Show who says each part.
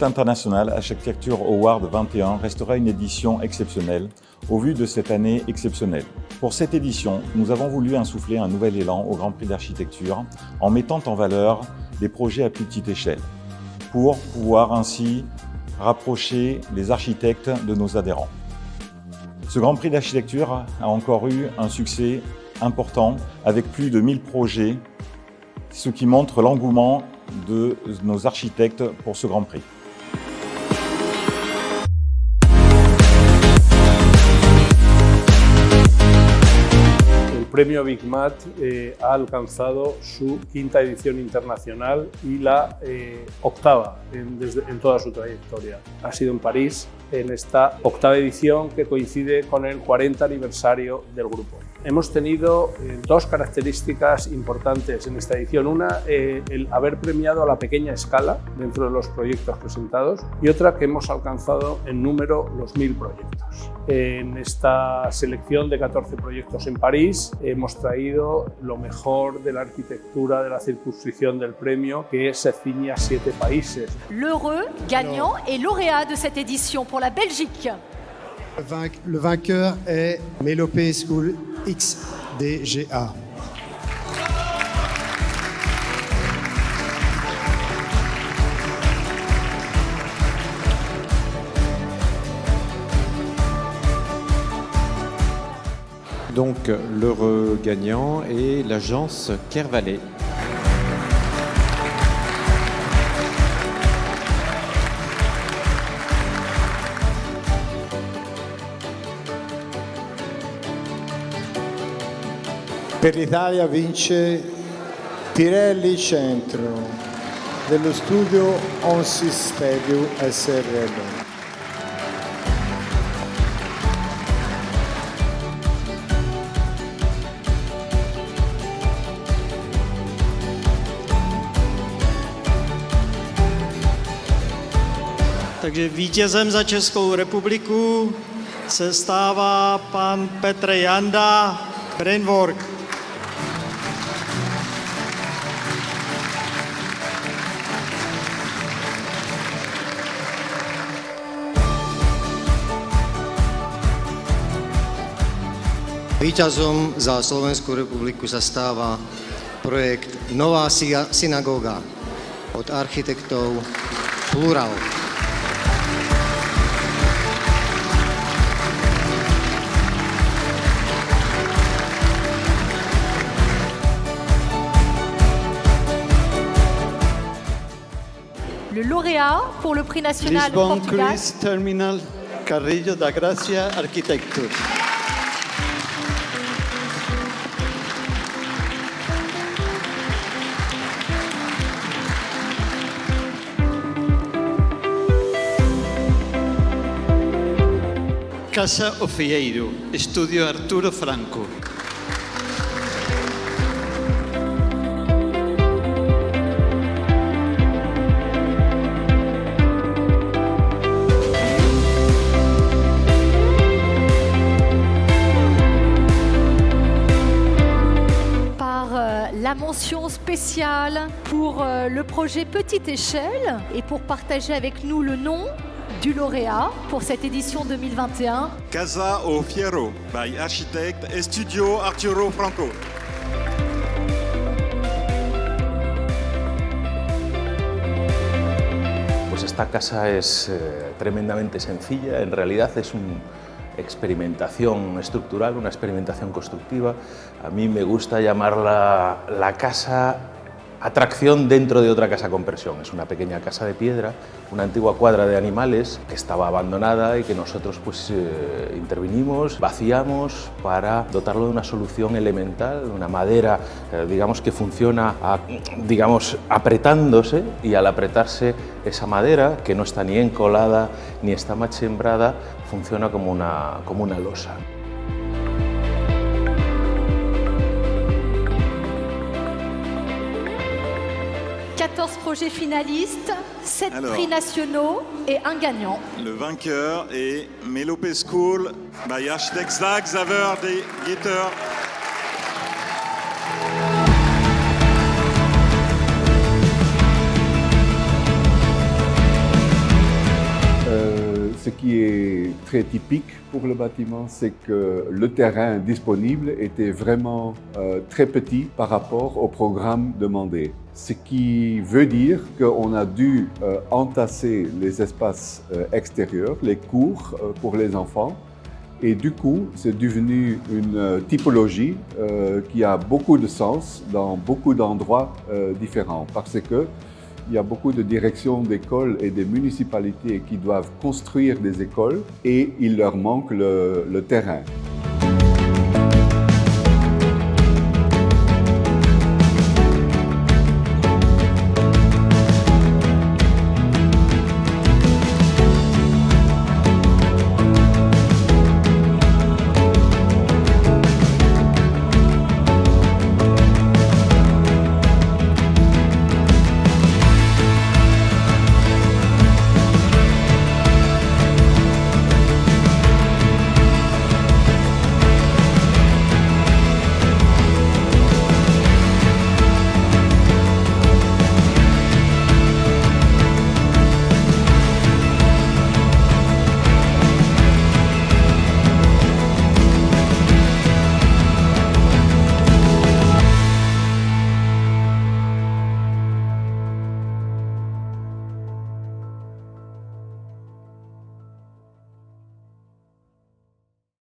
Speaker 1: Mélopée International Architecture Award 21 restera une édition exceptionnelle au vu de cette année exceptionnelle. Pour cette édition, nous avons voulu insuffler un nouvel élan au Grand Prix d'architecture en mettant en valeur des projets à plus petite échelle pour pouvoir ainsi rapprocher les architectes de nos adhérents. Ce Grand Prix d'architecture a encore eu un succès important avec plus de 1000 projets, ce qui montre l'engouement de nos architectes pour ce Grand Prix.
Speaker 2: El premio Big Mat ha alcanzado su quinta edición internacional y la octava en toda su trayectoria. Ha sido en París, en esta octava edición que coincide con el 40 aniversario del grupo. Hemos tenido dos características importantes en esta edición. Una, el haber premiado a la pequeña escala dentro de los proyectos presentados, y otra que hemos alcanzado en número los 1000 proyectos. En esta selección de 14 proyectos en París hemos traído lo mejor de la arquitectura de la circunscripción del premio, que se ciñe a 7 países.
Speaker 3: L'heureux gagnant et lauréat de cette édition pour la Belgique.
Speaker 4: Le vainqueur est Mélopée School XDGA.
Speaker 5: Donc l'heureux gagnant est l'agence Kervalet.
Speaker 6: Per l'Italia vince Pirelli Centro dello studio Onsis Studio SRL.
Speaker 7: Takže vítězem za Českou republiku se stává pan Petr Janda, Brainwork.
Speaker 8: Víťazom za Slovenskou republiku sa stáva projekt Nová synagóga od architektov Plural.
Speaker 3: Le lauréat pour le prix national
Speaker 6: Lisbon
Speaker 3: Portugal.
Speaker 6: Cruise Terminal Carrillo da Gracia Architecture. Casa Ofieiro, Estudio Arturo Franco.
Speaker 3: La mention spéciale pour le projet Petite Échelle et pour partager avec nous le nom du lauréat pour cette édition 2021.
Speaker 9: Casa Ofieiro by Architect Estudio Arturo Franco.
Speaker 10: Pues esta casa es tremendamente sencilla, en realidad es una experimentación estructural, una experimentación constructiva. A mí me gusta llamarla la casa atracción dentro de otra casa compresión. Es una pequeña casa de piedra, una antigua cuadra de animales que estaba abandonada y que nosotros pues intervinimos, vaciamos para dotarlo de una solución elemental, una madera digamos que funciona digamos apretándose, y al apretarse esa madera, que no está ni encolada ni está machembrada, funciona como una losa.
Speaker 3: 14 projets finalistes, 7 prix nationaux et un gagnant.
Speaker 9: Le vainqueur est Mélopée School by Architect Zach Xaver de Gitter.
Speaker 11: qui est très typique pour le bâtiment, c'est que le terrain disponible était vraiment très petit par rapport au programme demandé. Ce qui veut dire qu'on a dû entasser les espaces extérieurs, les cours pour les enfants. Et du coup, c'est devenu une typologie qui a beaucoup de sens dans beaucoup d'endroits différents. Parce que il y a beaucoup de directions d'écoles et des municipalités qui doivent construire des écoles et il leur manque le terrain.